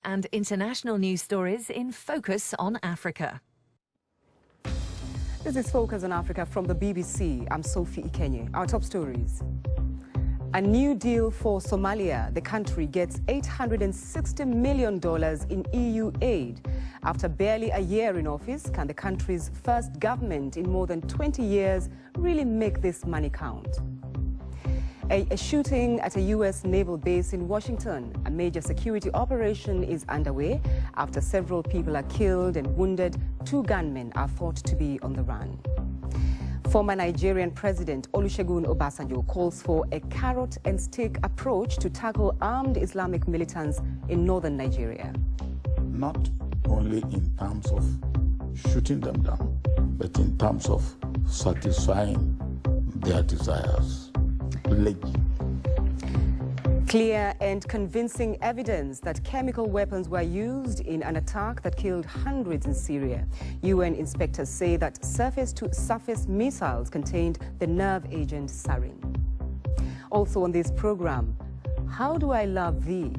And international news stories in Focus on Africa. This is Focus on Africa from the BBC. I'm Sophie Ikenye. Our top stories. A new deal for Somalia. The country gets $860 million in EU aid. After barely a year in office, can the country's first government in more than 20 years really make this money count? A shooting at a U.S. naval base in Washington. A major security operation is underway. After several people are killed and wounded, 2 gunmen are thought to be on the run. Former Nigerian President Olusegun Obasanjo calls for a carrot-and-stick approach to tackle armed Islamic militants in northern Nigeria. Not only in terms of shooting them down, but in terms of satisfying their desires. Clear and convincing evidence that chemical weapons were used in an attack that killed hundreds in Syria. UN inspectors say that surface-to-surface missiles contained the nerve agent sarin. Also on this program, how do I love thee?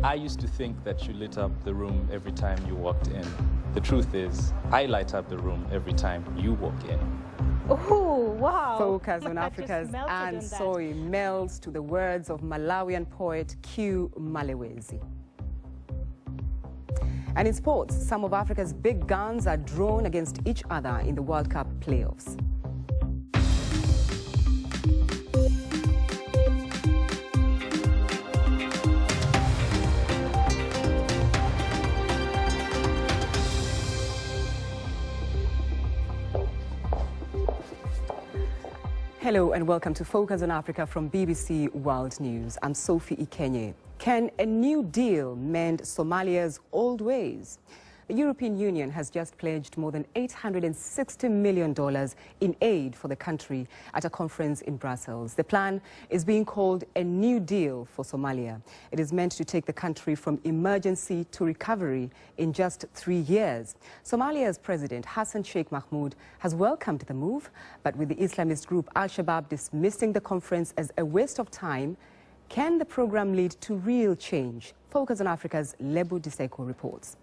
I used to think that you lit up the room every time you walked in. The truth is, I light up the room every time you walk in. Oh, wow. Focus on Africa's Anne Soy melts to the words of Malawian poet Q Malewezi. And in sports, some of Africa's big guns are drawn against each other in the World Cup playoffs. Hello and welcome to Focus on Africa from BBC World News. I'm Sophie Ikenye. Can a new deal mend Somalia's old ways? The European Union has just pledged more than $860 million in aid for the country at a conference in Brussels. The plan is being called a New Deal for Somalia. It is meant to take the country from emergency to recovery in just 3 years. Somalia's President Hassan Sheikh Mahmoud has welcomed the move, but with the Islamist group Al-Shabaab dismissing the conference as a waste of time, can the program lead to real change? Focus on Africa's Lebu Diseko reports.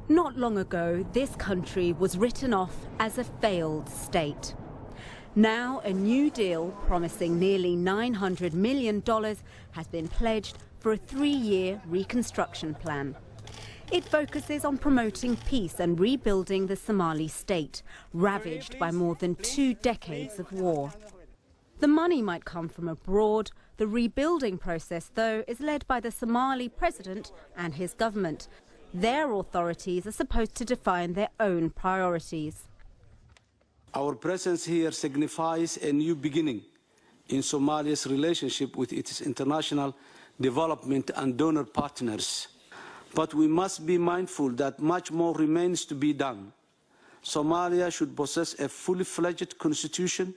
Not long ago, this country was written off as a failed state. Now, a new deal promising nearly $900 million has been pledged for a 3-year reconstruction plan. It focuses on promoting peace and rebuilding the Somali state, ravaged by more than 2 decades of war. The money might come from abroad. The rebuilding process, though, is led by the Somali president and his government. Their authorities are supposed to define their own priorities. Our presence here signifies a new beginning in Somalia's relationship with its international development and donor partners. But we must be mindful that much more remains to be done. Somalia should possess a fully fledged constitution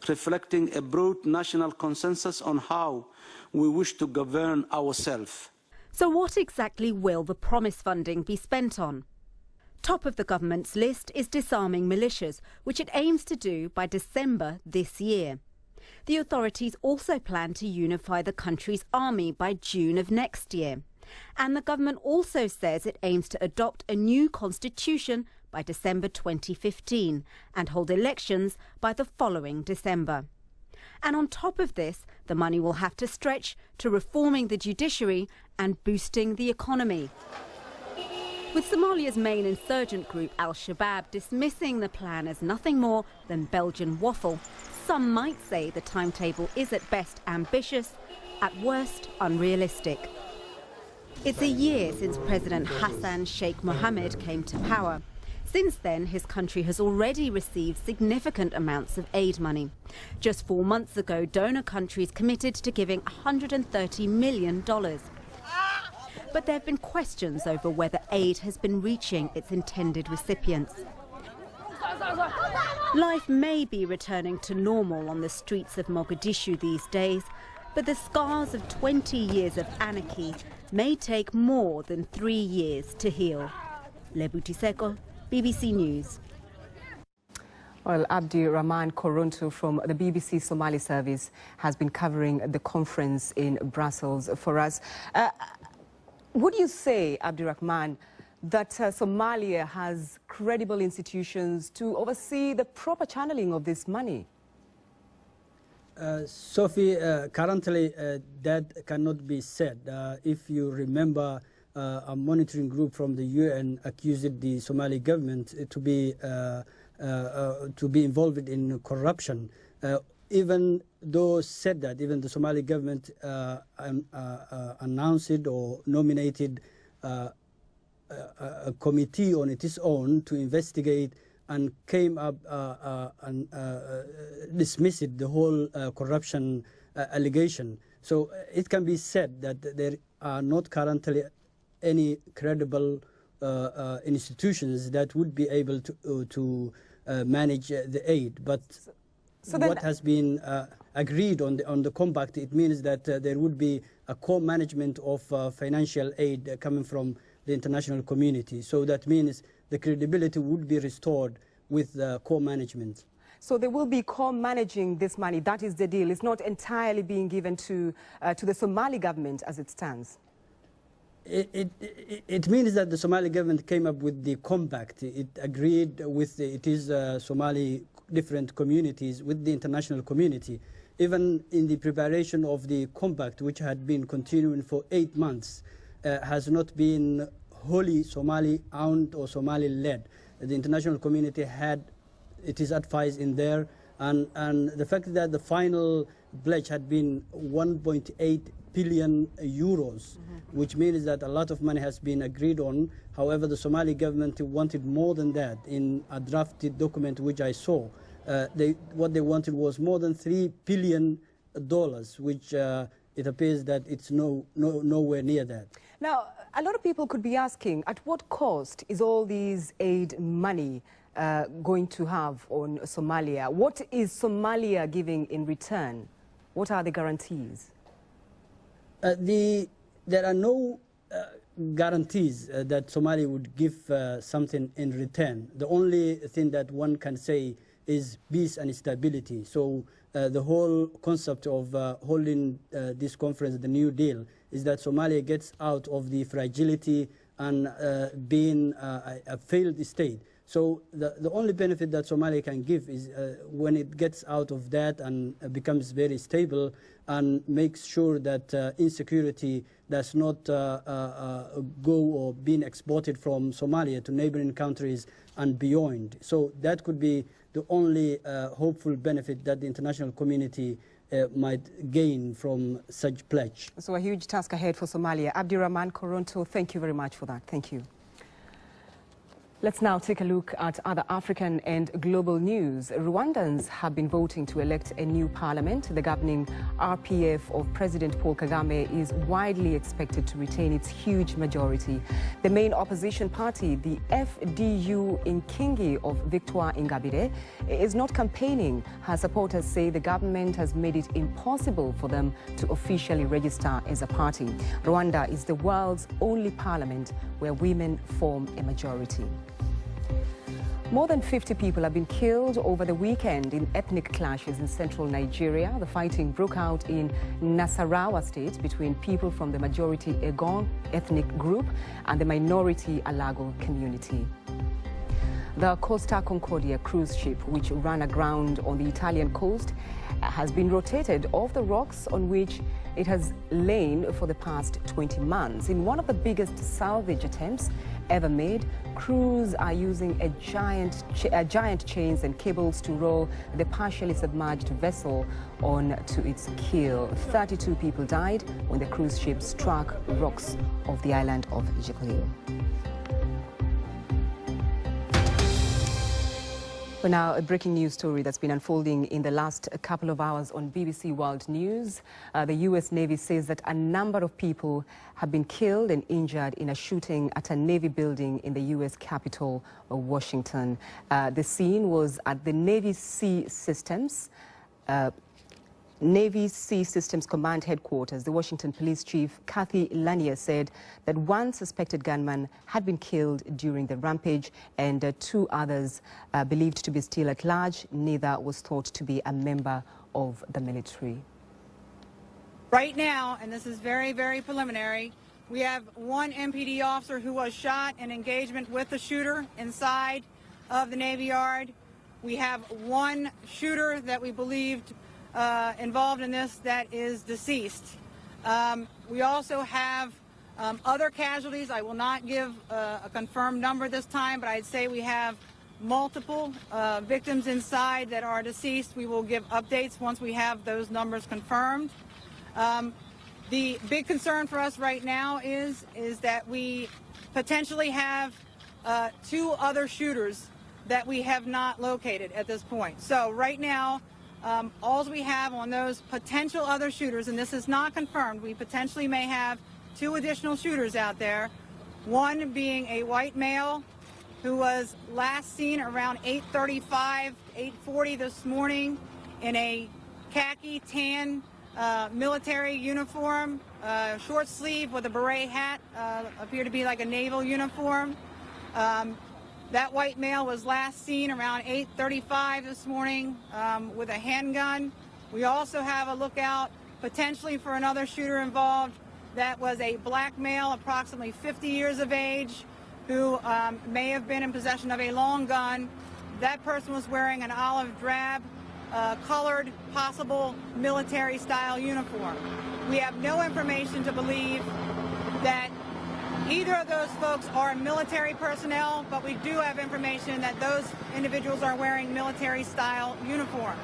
reflecting a broad national consensus on how we wish to govern ourselves. So what exactly will the promised funding be spent on? Top of the government's list is disarming militias, which it aims to do by December this year. The authorities also plan to unify the country's army by June of next year. And the government also says it aims to adopt a new constitution by December 2015 and hold elections by the following December. And on top of this, the money will have to stretch to reforming the judiciary and boosting the economy. With Somalia's main insurgent group Al-Shabaab dismissing the plan as nothing more than Belgian waffle, some might say the timetable is at best ambitious, at worst unrealistic. It's a year since President Hassan Sheikh Mohammed came to power. Since then, his country has already received significant amounts of aid money. Just 4 months ago, donor countries committed to giving $130 million. But there have been questions over whether aid has been reaching its intended recipients. Life may be returning to normal on the streets of Mogadishu these days, but the scars of 20 years of anarchy may take more than 3 years to heal. Lebu Diseko, BBC News. Well, Abdirahman Koronto from the BBC Somali service has been covering the conference in Brussels for us. Would you say, Abdirahman, that Somalia has credible institutions to oversee the proper channeling of this money? Sophie, currently that cannot be said. If you remember, a monitoring group from the UN accused the Somali government to be involved in corruption. Even though said that, even the Somali government announced it or nominated a committee on its own to investigate and came up and dismissed the whole corruption allegation. So it can be said that there are not currently any credible institutions that would be able to manage the aid. But so what has been agreed on the compact, it means that there would be a co-management of financial aid coming from the international community. So that means the credibility would be restored with co-management. So they will be co-managing this money. That is the deal. It's not entirely being given to the Somali government as it stands. It means that the Somali government came up with the compact. It agreed with Somali different communities with the international community. Even in the preparation of the compact, which had been continuing for 8 months, has not been wholly Somali-owned or Somali-led. The international community had its advice in there, and the fact that the final pledge had been 1.8 billion euros, which means that a lot of money has been agreed on. However, the Somali government wanted more than that. In a drafted document which I saw, what they wanted was more than $3 billion, which it appears that it's nowhere near that. Now, a lot of people could be asking, at what cost is all these aid money going to have on Somalia? What is Somalia giving in return? What are the guarantees? There are no guarantees that Somalia would give something in return. The only thing that one can say is peace and stability. So the whole concept of holding this conference, the New Deal, is that Somalia gets out of the fragility and being a failed state. So the only benefit that Somalia can give is when it gets out of that and becomes very stable and makes sure that insecurity does not go or being exported from Somalia to neighboring countries and beyond. So that could be the only hopeful benefit that the international community might gain from such pledge. So a huge task ahead for Somalia. Abdirahman Koronto, thank you very much for that. Thank you. Let's now take a look at other African and global news. Rwandans have been voting to elect a new parliament. The governing RPF of President Paul Kagame is widely expected to retain its huge majority. The main opposition party, the FDU Inkingi of Victoire Ingabire, is not campaigning. Her supporters say the government has made it impossible for them to officially register as a party. Rwanda is the world's only parliament where women form a majority. More than 50 people have been killed over the weekend in ethnic clashes in central Nigeria. The fighting broke out in Nasarawa State between people from the majority Egon ethnic group and the minority Alago community. The Costa Concordia cruise ship, which ran aground on the Italian coast, has been rotated off the rocks on which it has lain for the past 20 months. In one of the biggest salvage attempts ever made, crews are using giant chains and cables to roll the partially submerged vessel on to its keel. 32 people died when the cruise ship struck rocks off the island of Jekylil. Well, now, a breaking news story that's been unfolding in the last couple of hours on BBC World News. The U.S. Navy says that a number of people have been killed and injured in a shooting at a Navy building in the U.S. capital, Washington. The scene was at the Navy Sea Systems Navy Sea Systems Command Headquarters, the Washington Police Chief Kathy Lanier said that one suspected gunman had been killed during the rampage and two others believed to be still at large. Neither was thought to be a member of the military. Right now, and this is very, very preliminary, we have one MPD officer who was shot in engagement with the shooter inside of the Navy Yard. We have one shooter that we believed involved in this that is deceased. We also have other casualties. I will not give a confirmed number this time, but I'd say we have multiple victims inside that are deceased. We will give updates once we have those numbers confirmed. The big concern for us right now is that we potentially have two other shooters that we have not located at this point. So right now, all we have on those potential other shooters, and this is not confirmed, we potentially may have two additional shooters out there, one being a white male who was last seen around 8:35, 8:40 this morning in a khaki tan military uniform, short sleeve with a beret hat, appeared to be like a naval uniform. That white male was last seen around 8:35 this morning with a handgun. We also have a lookout potentially for another shooter involved. That was a black male, approximately 50 years of age, who may have been in possession of a long gun. That person was wearing an olive drab colored, possible military-style uniform. We have no information to believe that either of those folks are military personnel, but we do have information that those individuals are wearing military-style uniforms.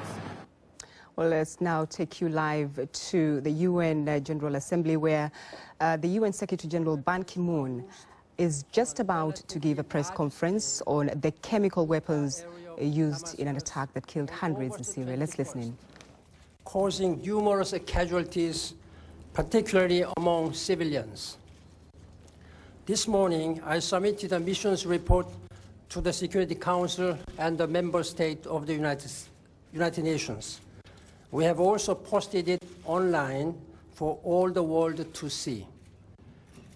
Well, let's now take you live to the UN General Assembly, where the UN Secretary General Ban Ki-moon is just about to give a press conference on the chemical weapons used in an attack that killed hundreds in Syria. Let's listen in. Causing numerous casualties, particularly among civilians. This morning, I submitted a missions report to the Security Council and the member state of the United Nations. We have also posted it online for all the world to see.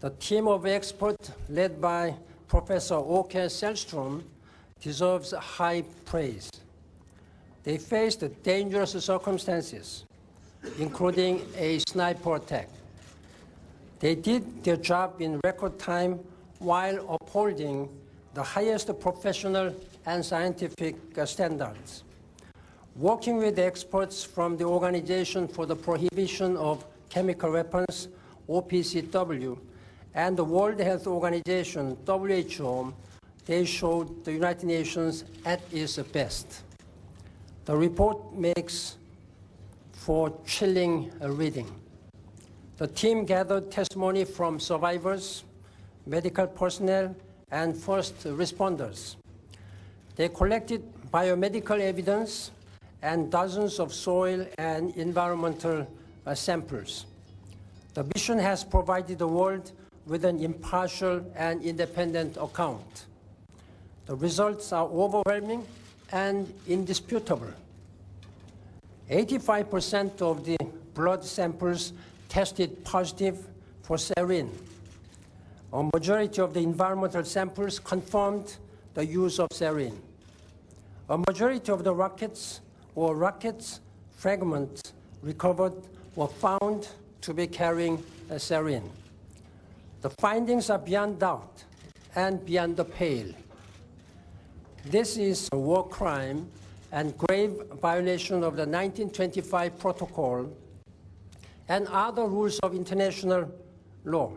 The team of experts led by Professor Åke Sellström deserves high praise. They faced dangerous circumstances, including a sniper attack. They did their job in record time while upholding the highest professional and scientific standards. Working with experts from the Organization for the Prohibition of Chemical Weapons, OPCW, and the World Health Organization, WHO, they showed the United Nations at its best. The report makes for chilling reading. The team gathered testimony from survivors, medical personnel, and first responders. They collected biomedical evidence and dozens of soil and environmental samples. The mission has provided the world with an impartial and independent account. The results are overwhelming and indisputable. 85% of the blood samples tested positive for sarin. A majority of the environmental samples confirmed the use of sarin. A majority of the rockets or rocket fragments recovered were found to be carrying sarin. The findings are beyond doubt and beyond the pale. This is a war crime and grave violation of the 1925 Protocol and other rules of international law,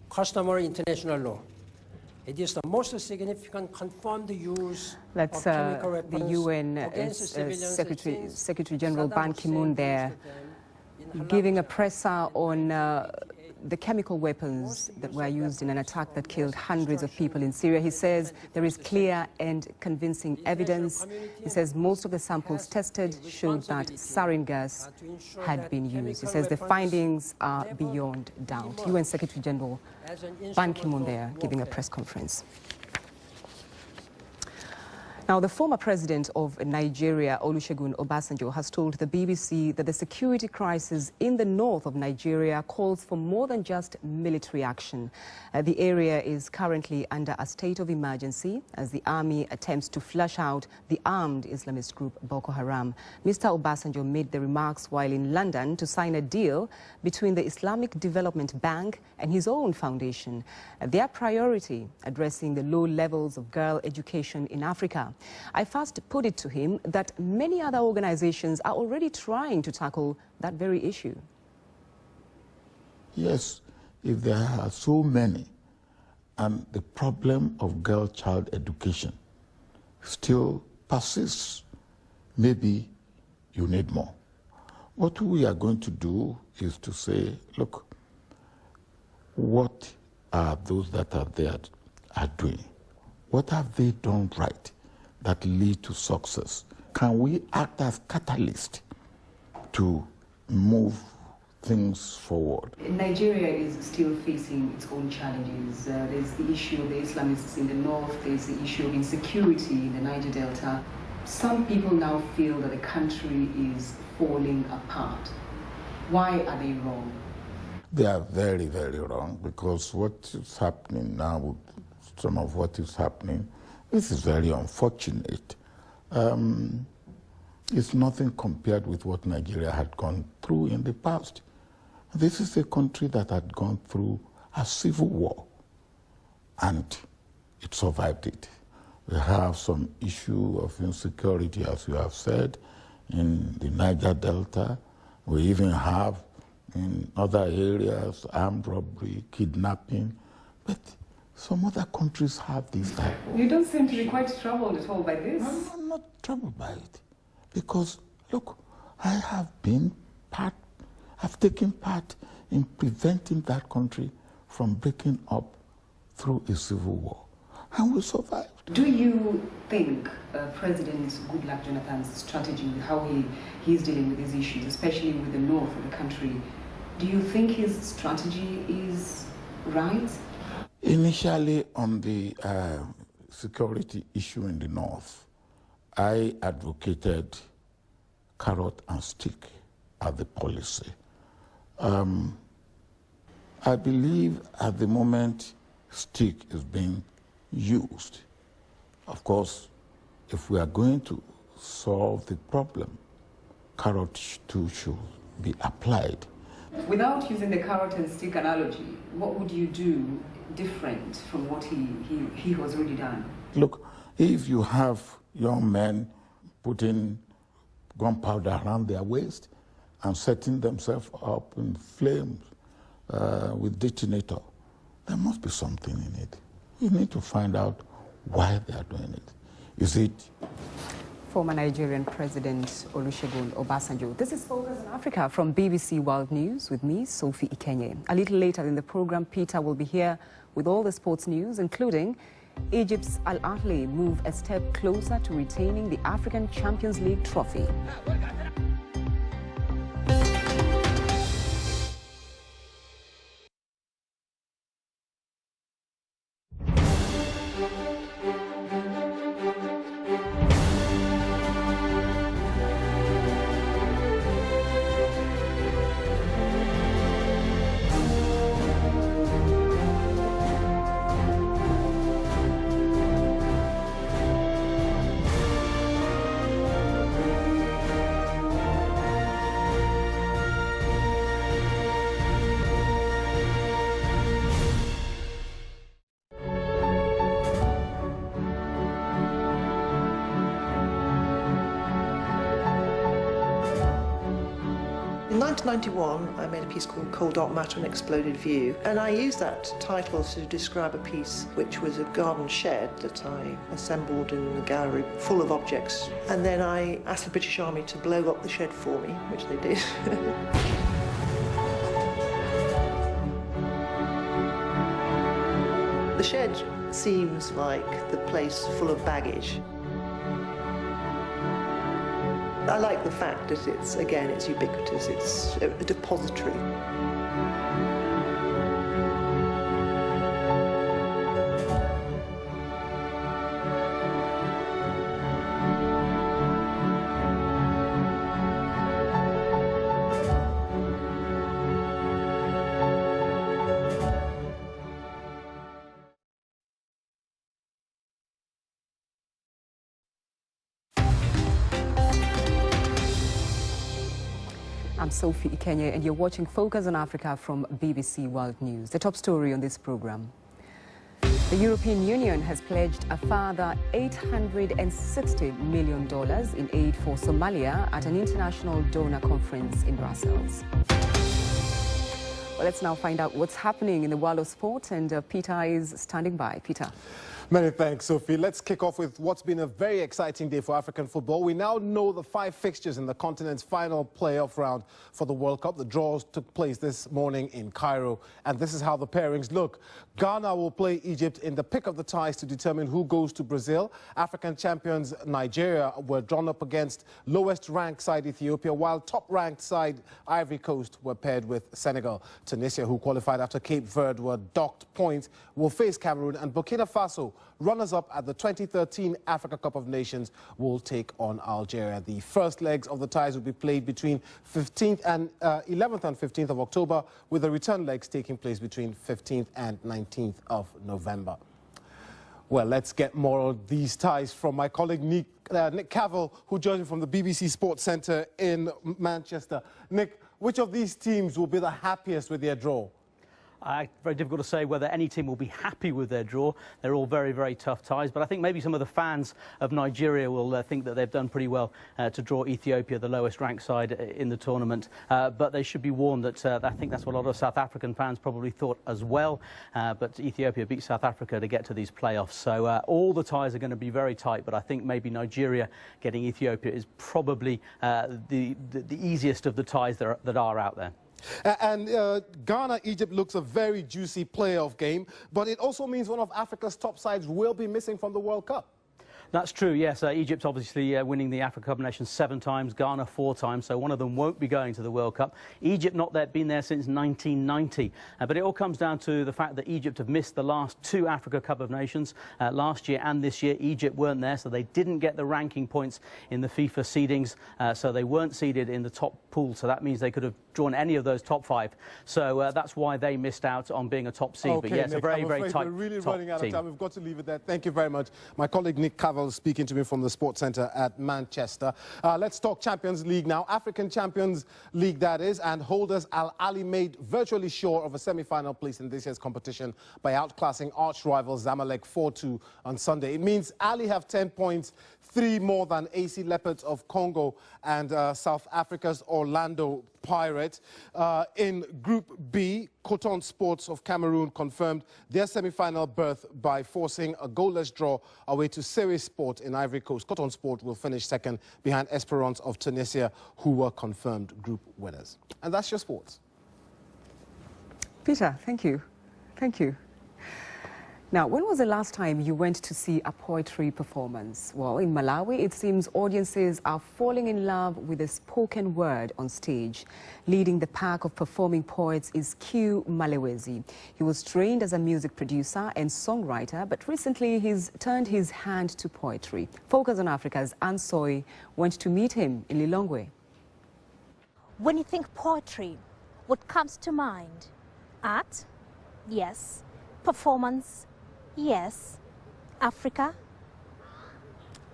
customary international law. It is the most significant confirmed use of chemical weapons the UN against civilians. Secretary General Ban Ki-moon there, giving a presser on the chemical weapons that were used in an attack that killed hundreds of people in Syria. He says there is clear and convincing evidence. He says most of the samples tested showed that sarin gas had been used. He says the findings are beyond doubt. UN Secretary General Ban Ki-moon there giving a press conference. Now, the former president of Nigeria, Olusegun Obasanjo, has told the BBC that the security crisis in the north of Nigeria calls for more than just military action. The area is currently under a state of emergency as the army attempts to flush out the armed Islamist group Boko Haram. Mr. Obasanjo made the remarks while in London to sign a deal between the Islamic Development Bank and his own foundation. Their priority, addressing the low levels of girl education in Africa. I first put it to him that many other organizations are already trying to tackle that very issue. Yes, if there are so many, and the problem of girl-child education still persists, maybe you need more. What we are going to do is to say, look, what are those that are there are doing? What have they done right that lead to success? Can we act as catalyst to move things forward? Nigeria is still facing its own challenges. There's the issue of the Islamists in the north, there's the issue of insecurity in the Niger Delta. Some people now feel that the country is falling apart. Why are they wrong? They are very, very wrong, because what is happening now, some of what is happening, this is very unfortunate. It's nothing compared with what Nigeria had gone through in the past. This is a country that had gone through a civil war, and it survived it. We have some issue of insecurity, as you have said, in the Niger Delta. We even have in other areas armed robbery, kidnapping, but some other countries have this type of... You don't seem to be quite troubled at all by this. I'm not troubled by it, because look, I've taken part in preventing that country from breaking up through a civil war, and we survived. Do you think President Goodluck Jonathan's strategy, how he's dealing with these issues, especially with the north of the country, do you think his strategy is right? Initially, on the security issue in the north, I advocated carrot and stick as the policy. I believe at the moment stick is being used. Of course, if we are going to solve the problem, carrot too should be applied. Without using the carrot and stick analogy, what would you do different from what he has already done? Look, if you have young men putting gunpowder around their waist and setting themselves up in flames with detonator, there must be something in it. You need to find out why they are doing it. Is it... Former Nigerian President Olusegun Obasanjo. This is Focus on Africa from BBC World News with me, Sophie Ikenye. A little later in the program, Peter will be here with all the sports news, including Egypt's Al Ahly move a step closer to retaining the African Champions League trophy. In 1991, I made a piece called Coal, Dark Matter and Exploded View, and I used that title to describe a piece which was a garden shed that I assembled in a gallery full of objects. And then I asked the British Army to blow up the shed for me, which they did. The shed seems like the place full of baggage. I like the fact that it's ubiquitous, it's a depository. I'm Sophie Ikenye, and you're watching Focus on Africa from BBC World News. The top story on this program. The European Union has pledged a further $860 million in aid for Somalia at an international donor conference in Brussels. Well, let's now find out what's happening in the world of sport, and Peter is standing by. Peter. Many thanks, Sophie. Let's kick off with what's been a very exciting day for African football. We now know the 5 fixtures in the continent's final playoff round for the World Cup. The draws took place this morning in Cairo, and this is how the pairings look. Ghana will play Egypt in the pick of the ties to determine who goes to Brazil. African champions Nigeria were drawn up against lowest-ranked side Ethiopia, while top-ranked side Ivory Coast were paired with Senegal. Tunisia, who qualified after Cape Verde were docked points, will face Cameroon, and Burkina Faso, runners-up at the 2013 Africa Cup of Nations, will take on Algeria. The first legs of the ties will be played between 11th and 15th of October, with the return legs taking place between 15th and 19th of November. Well, let's get more of these ties from my colleague Nick Cavell, who joins me from the BBC Sports Centre in Manchester. Nick, which of these teams will be the happiest with their draw? Very difficult to say whether any team will be happy with their draw. They're all very, very tough ties. But I think maybe some of the fans of Nigeria will think that they've done pretty well to draw Ethiopia, the lowest-ranked side in the tournament. But they should be warned that I think that's what a lot of South African fans probably thought as well. But Ethiopia beat South Africa to get to these playoffs. So all the ties are going to be very tight. But I think maybe Nigeria getting Ethiopia is probably the easiest of the ties that are out there. And Ghana-Egypt looks a very juicy playoff game, but it also means one of Africa's top sides will be missing from the World Cup. That's true, yes. Egypt obviously winning the Africa Cup of Nations 7 times, Ghana 4 times, so one of them won't be going to the World Cup. Egypt not been there since 1990. But it all comes down to the fact that Egypt have missed the last 2 Africa Cup of Nations. Last year and this year, Egypt weren't there, so they didn't get the ranking points in the FIFA seedings, so they weren't seeded in the top pool, so that means they could have drawn any of those top 5. So that's why they missed out on being a top seed. Okay, but yes, Nick, a very, very tight we're really top running out team. of time. We've got to leave it there. Thank you very much. My colleague Nick Cavell speaking to me from the Sports Centre at Manchester. Let's talk Champions League now. African Champions League, that is, and holders Al Ahly made virtually sure of a semi-final place in this year's competition by outclassing arch-rival Zamalek 4-2 on Sunday. It means Ahly have 10 points, 3 more than AC Leopards of Congo and South Africa's Orlando Pirates. In Group B, Coton Sports of Cameroon confirmed their semi-final berth by forcing a goalless draw away to Ceres Sport in Ivory Coast. Coton Sport will finish second behind Esperance of Tunisia, who were confirmed group winners. And that's your sports. Peter, thank you. Thank you. Now, when was the last time you went to see a poetry performance? Well, in Malawi, it seems audiences are falling in love with the spoken word on stage. Leading the pack of performing poets is Q Malewezi. He was trained as a music producer and songwriter, but recently he's turned his hand to poetry. Focus on Africa's Ansoi went to meet him in Lilongwe. When you think poetry, what comes to mind? Art? Yes. Performance? Yes. Africa?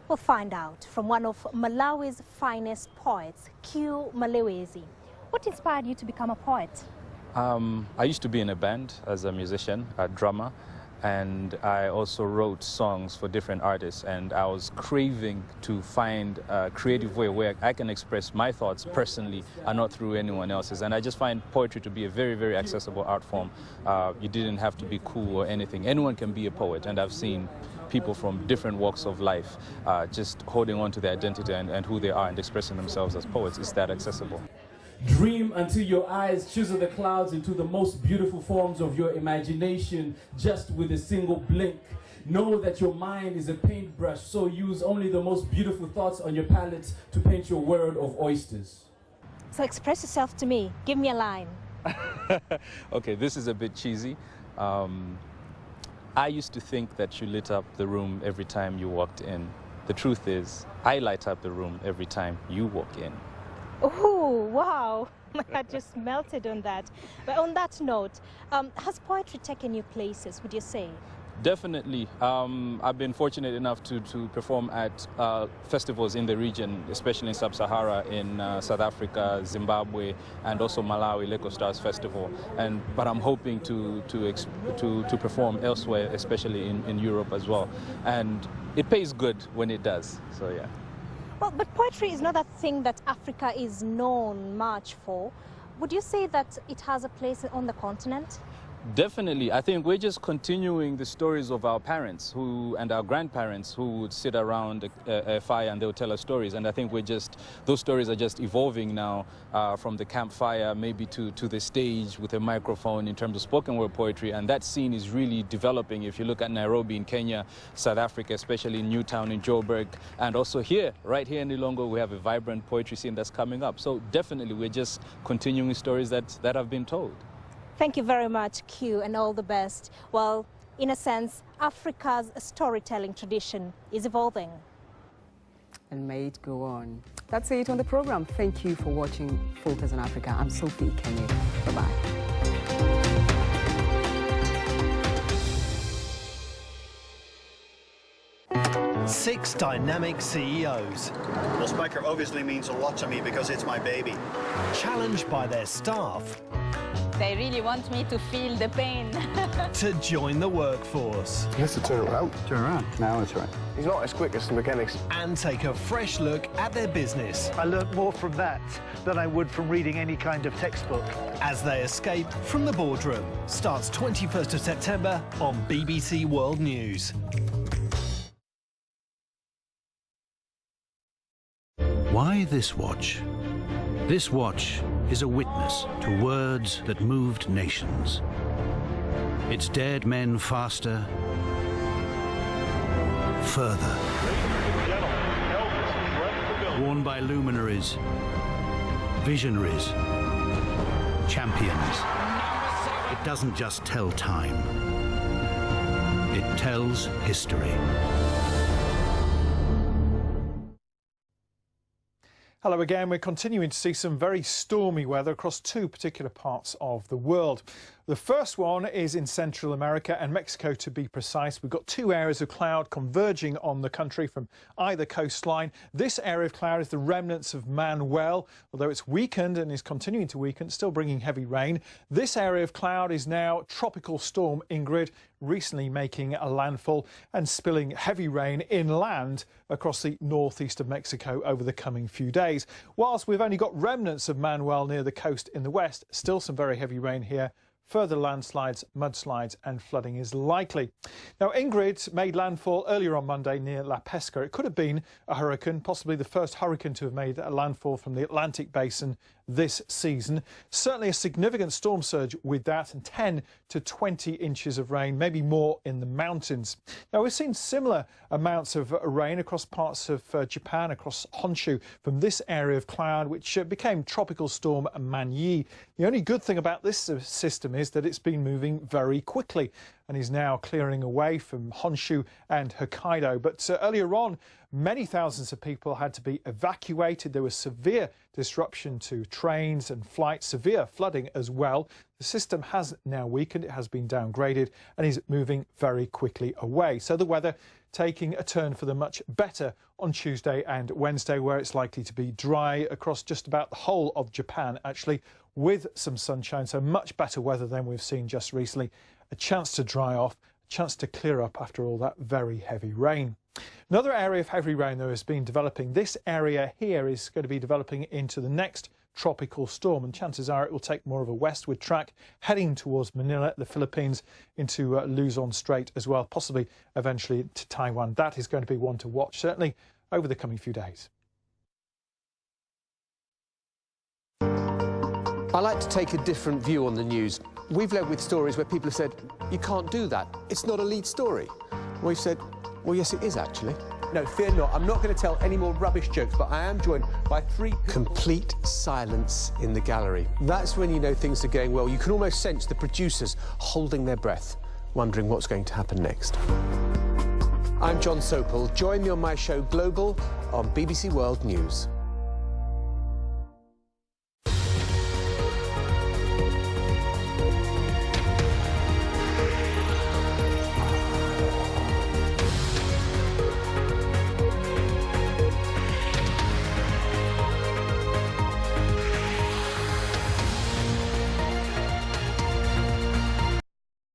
We'll find out from one of Malawi's finest poets, Q Malewezi. What inspired you to become a poet? I used to be in a band as a musician, a drummer, and I also wrote songs for different artists, and I was craving to find a creative way where I can express my thoughts personally and not through anyone else's. And I just find poetry to be a very, very accessible art form. You didn't have to be cool or anything. Anyone can be a poet, and I've seen people from different walks of life just holding on to their identity and who they are and expressing themselves as poets. It's that accessible. Dream until your eyes chisel the clouds into the most beautiful forms of your imagination just with a single blink. Know that your mind is a paintbrush, so use only the most beautiful thoughts on your palette to paint your world of oysters. So express yourself to me. Give me a line. Okay, this is a bit cheesy. I used to think that you lit up the room every time you walked in. The truth is, I light up the room every time you walk in. Oh, wow. My heart just melted on that. But on that note, has poetry taken you places, would you say? Definitely. I've been fortunate enough to perform at festivals in the region, especially in Sub-Sahara, in South Africa, Zimbabwe, and also Malawi, Lake of Stars Festival. But I'm hoping to perform elsewhere, especially in Europe as well. And it pays good when it does, so yeah. Well, but poetry is not a thing that Africa is known much for. Would you say that it has a place on the continent? Definitely. I think we're just continuing the stories of our parents and our grandparents who would sit around a fire and they would tell us stories. And I think those stories are just evolving now from the campfire maybe to the stage with a microphone in terms of spoken word poetry. And that scene is really developing. If you look at Nairobi in Kenya, South Africa, especially in Newtown in Joburg, and also here, right here in Ilongo, we have a vibrant poetry scene that's coming up. So definitely we're just continuing stories that have been told. Thank you very much, Q, and all the best. Well, in a sense, Africa's storytelling tradition is evolving. And may it go on. That's it on the program. Thank you for watching Focus on Africa. I'm Sophie Ikenye. Bye-bye. 6 dynamic CEOs. Well, Spectre obviously means a lot to me because it's my baby. Challenged by their staff. They really want me to feel the pain. To join the workforce. He has to turn around. Turn around. No, that's right. He's not as quick as the mechanics. And take a fresh look at their business. I learnt more from that than I would from reading any kind of textbook. As they escape from the boardroom. Starts 21st of September on BBC World News. Why this watch? This watch is a witness to words that moved nations. It's dared men faster, further. Worn by luminaries, visionaries, champions. It doesn't just tell time. It tells history. Hello again. We're continuing to see some very stormy weather across 2 particular parts of the world. The first one is in Central America and Mexico, to be precise. We've got 2 areas of cloud converging on the country from either coastline. This area of cloud is the remnants of Manuel, although it's weakened and is continuing to weaken, still bringing heavy rain. This area of cloud is now Tropical Storm Ingrid, recently making a landfall and spilling heavy rain inland across the northeast of Mexico over the coming few days. Whilst we've only got remnants of Manuel near the coast in the west, still some very heavy rain here. Further landslides, mudslides and flooding is likely. Now, Ingrid made landfall earlier on Monday near La Pesca. It could have been a hurricane, possibly the first hurricane to have made a landfall from the Atlantic basin this season. Certainly a significant storm surge with that, and 10 to 20 inches of rain, maybe more in the mountains. Now, we've seen similar amounts of rain across parts of Japan, across Honshu, from this area of cloud, which became Tropical Storm Manyi. The only good thing about this system is that it's been moving very quickly and is now clearing away from Honshu and Hokkaido. But earlier on, many thousands of people had to be evacuated. There was severe disruption to trains and flights, severe flooding as well. The system has now weakened, it has been downgraded and is moving very quickly away. So the weather taking a turn for the much better on Tuesday and Wednesday, where it's likely to be dry across just about the whole of Japan, actually, with some sunshine. So much better weather than we've seen just recently. A chance to dry off, a chance to clear up after all that very heavy rain. Another area of heavy rain, though, has been developing. This area here is going to be developing into the next tropical storm, and chances are it will take more of a westward track, heading towards Manila, the Philippines, into Luzon Strait as well, possibly eventually to Taiwan. That is going to be one to watch, certainly over the coming few days. I like to take a different view on the news. We've led with stories where people have said, you can't do that. It's not a lead story. We've said, well, yes, it is, actually. No, fear not. I'm not going to tell any more rubbish jokes, but I am joined by 3... Complete silence in the gallery. That's when you know things are going well. You can almost sense the producers holding their breath, wondering what's going to happen next. I'm John Sopel. Join me on my show Global on BBC World News.